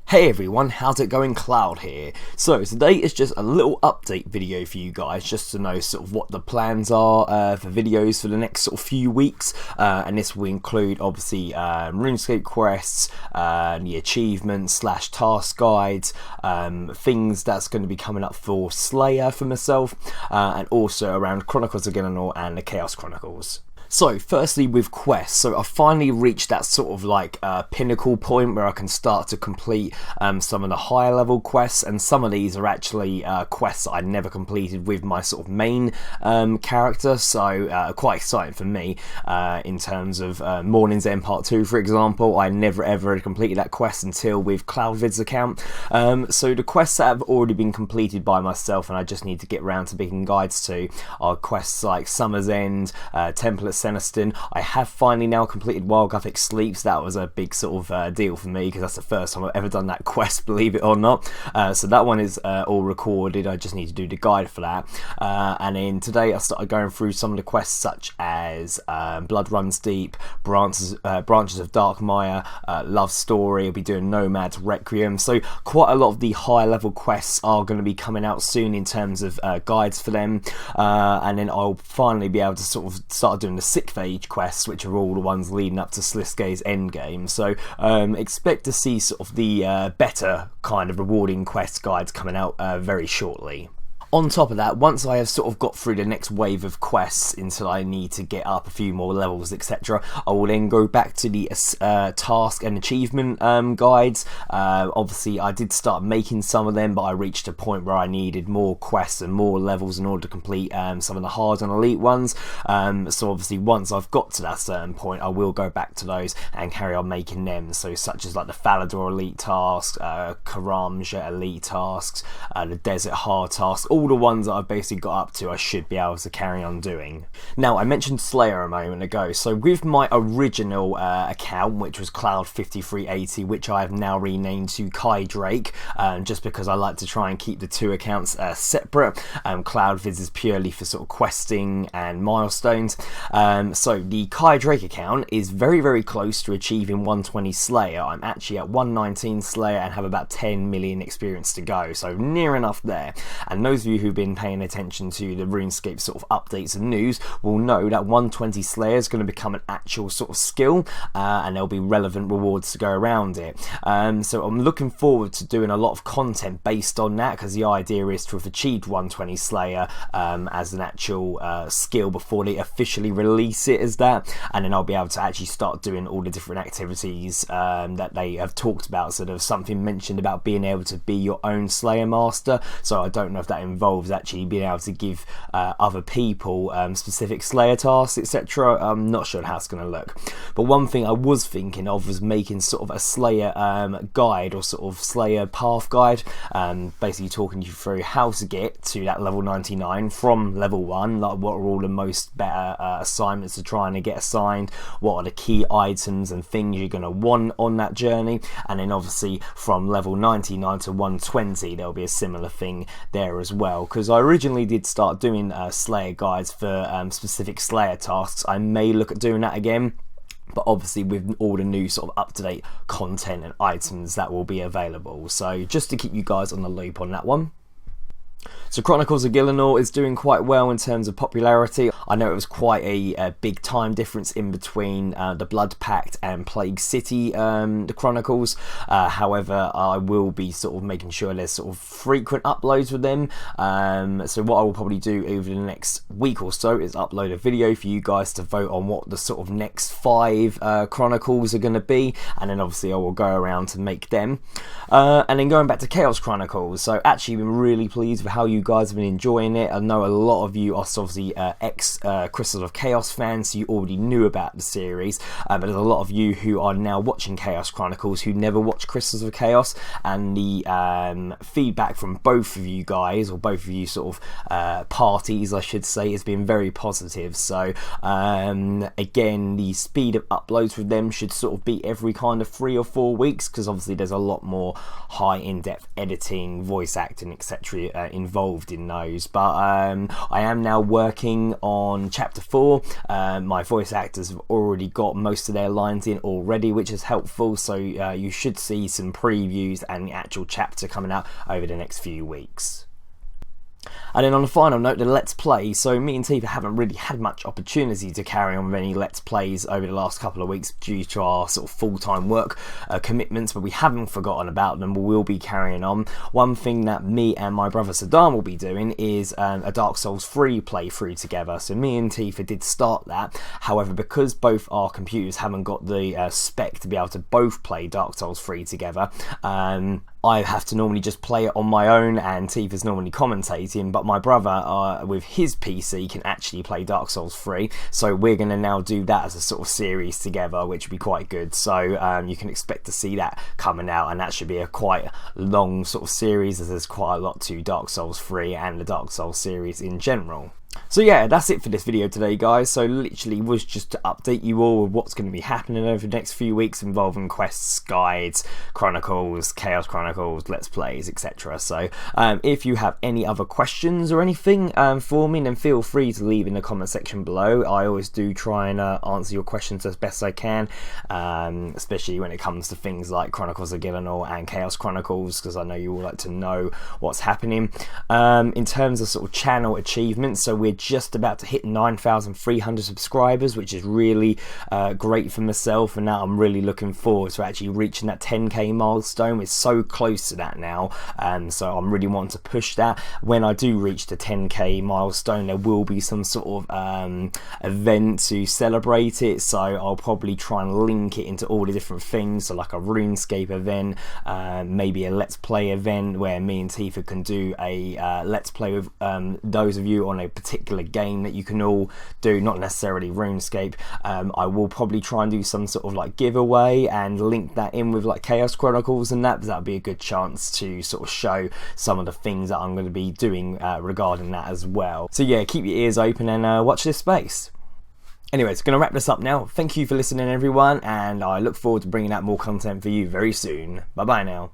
Hey everyone, how's it going? Cloud here. So today is just a little update video for you guys, just to know sort of what the plans are for videos for the next sort of few weeks, and this will include obviously RuneScape quests, the achievements / task guides, things that's going to be coming up for Slayer for myself, and also around Chronicles of Gillinor and the Khaos Chronicles. So firstly with quests, so I finally reached that sort of like pinnacle point where I can start to complete some of the higher level quests, and some of these are actually quests that I never completed with my sort of main character, so quite exciting for me in terms of Morning's End Part 2 for example. I never ever completed that quest until with CloudVidz account, so the quests that have already been completed by myself and I just need to get around to making guides to are quests like Summer's End, Temple at Seniston. I have finally now completed Wild Gothic Sleeps. That was a big sort of deal for me because that's the first time I've ever done that quest, believe it or not. So that one is all recorded. I just need to do the guide for that. And then today I started going through some of the quests such as Blood Runs Deep, Branches of Dark Mire, Love Story. I'll be doing Nomad's Requiem. So quite a lot of the higher level quests are going to be coming out soon in terms of guides for them. And then I'll finally be able to sort of start doing the Sick Phage quests, which are all the ones leading up to Sliskay's endgame. So expect to see sort of the better kind of rewarding quest guides coming out very shortly. On top of that, once I have sort of got through the next wave of quests until I need to get up a few more levels, etc., I will then go back to the task and achievement guides. Obviously, I did start making some of them, but I reached a point where I needed more quests and more levels in order to complete some of the hard and elite ones. So obviously, once I've got to that certain point, I will go back to those and carry on making them. So such as like the Falador elite tasks, Karamja elite tasks, the Desert hard tasks, all the ones that I've basically got up to I should be able to carry on doing. Now I mentioned Slayer a moment ago, so with my original account, which was Cloud5380, which I have now renamed to Kai Drake, just because I like to try and keep the two accounts separate. CloudVidz is purely for sort of questing and milestones. So the Kai Drake account is very close to achieving 120 Slayer. I'm actually at 119 Slayer and have about 10 million experience to go, so near enough there. And those of you who've been paying attention to the RuneScape sort of updates and news will know that 120 Slayer is going to become an actual sort of skill, and there'll be relevant rewards to go around it. So I'm looking forward to doing a lot of content based on that, because the idea is to have achieved 120 Slayer as an actual skill before they officially release it as that, and then I'll be able to actually start doing all the different activities that they have talked about. So there's something mentioned about being able to be your own Slayer master, so I don't know if that involves actually being able to give other people specific Slayer tasks, etc. I'm not sure how it's going to look, but one thing I was thinking of was making sort of a Slayer guide, or sort of Slayer path guide, basically talking you through how to get to that level 99 from level 1, like what are all the most better assignments to try and get assigned, what are the key items and things you're going to want on that journey, and then obviously from level 99 to 120 there'll be a similar thing there as well, because I originally did start doing Slayer guides for specific Slayer tasks. I may look at doing that again, but obviously with all the new sort of up-to-date content and items that will be available, so just to keep you guys on the loop on that one. So Chronicles of Gillinor is doing quite well in terms of popularity. I know it was quite a big time difference in between the Blood Pact and Plague City, the Chronicles. However, I will be sort of making sure there's sort of frequent uploads with them. So what I will probably do over the next week or so is upload a video for you guys to vote on what the sort of next 5 Chronicles are going to be, and then obviously I will go around to make them. And then going back to Khaos Chronicles, so actually been really pleased with how you guys have been enjoying it. I know a lot of you are obviously Crystals of Chaos fans, so you already knew about the series, but there's a lot of you who are now watching Khaos Chronicles who never watched Crystals of Chaos, and the feedback from both of you guys, or both of you sort of parties I should say, has been very positive. So again, the speed of uploads with them should sort of be every kind of 3 or 4 weeks, because obviously there's a lot more high in-depth editing, voice acting, etc. involved in those. But I am now working on chapter 4. My voice actors have already got most of their lines in already, which is helpful, so you should see some previews and the actual chapter coming out over the next few weeks. And then on the final note, the Let's Play. So me and Tifa haven't really had much opportunity to carry on with any Let's Plays over the last couple of weeks due to our sort of full-time work commitments, but we haven't forgotten about them. We will be carrying on. One thing that me and my brother Saddam will be doing is a Dark Souls 3 playthrough together. So me and Tifa did start that. However, because both our computers haven't got the spec to be able to both play Dark Souls 3 together, I have to normally just play it on my own, and Tifa's normally commentating, but my brother with his PC can actually play Dark Souls 3, so we're going to now do that as a sort of series together, which would be quite good. So you can expect to see that coming out, and that should be a quite long sort of series, as there's quite a lot to Dark Souls 3 and the Dark Souls series in general. So yeah, that's it for this video today, guys. So literally was just to update you all with what's going to be happening over the next few weeks involving quests, guides, chronicles, Khaos Chronicles, Let's Plays, etc. So if you have any other questions or anything for me, then feel free to leave in the comment section below. I always do try and answer your questions as best I can, especially when it comes to things like Chronicles of Gillinor and Khaos Chronicles, because I know you all like to know what's happening. In terms of sort of channel achievements, so we're just about to hit 9,300 subscribers, which is really great for myself, and now I'm really looking forward to actually reaching that 10k milestone. We're so close to that now, so I'm really wanting to push that. When I do reach the 10k milestone, there will be some sort of event to celebrate it, so I'll probably try and link it into all the different things, so like a RuneScape event, maybe a Let's Play event where me and Tifa can do a Let's Play with those of you on a particular game that you can all do, not necessarily RuneScape. I will probably try and do some sort of like giveaway and link that in with like Khaos Chronicles and that, because that'll be a good chance to sort of show some of the things that I'm going to be doing regarding that as well. So yeah, keep your ears open and watch this space. Anyways, going to wrap this up now. Thank you for listening, everyone, and I look forward to bringing out more content for you very soon. Bye bye now.